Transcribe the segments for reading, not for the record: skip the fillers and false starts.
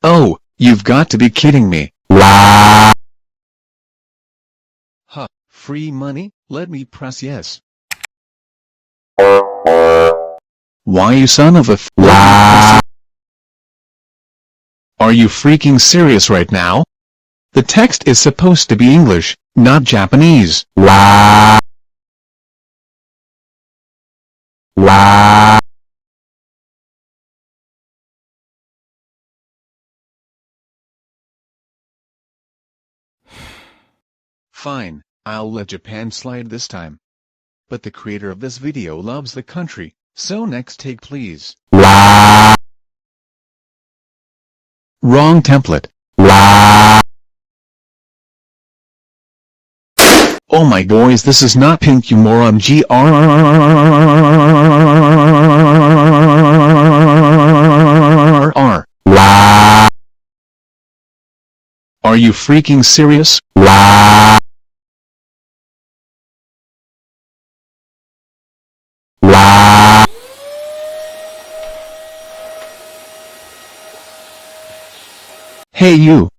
Oh, you've got to be kidding me. Huh, free money? Let me press yes. Why, you son of a f- Are you freaking serious right now? The text is supposed to be English, not Japanese. Fine, I'll let Japan slide this time. But the creator of this video loves the country, so next take please. Wrong template. Oh my boys, this is not pink, you moron. GRRR. Are you freaking serious? Hey you!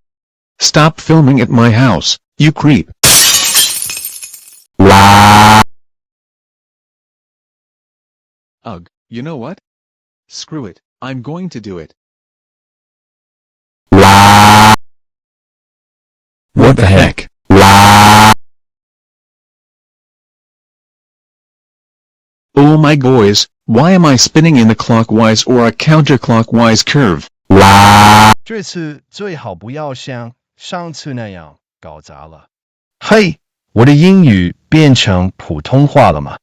Stop filming at my house, you creep! Ugh, you know what? Screw it, I'm going to do it. What the heck? Oh my boys, why am I spinning in a clockwise or a counterclockwise curve? 这次最好不要像上次那样搞砸了。嘿，我的英语变成普通话了吗？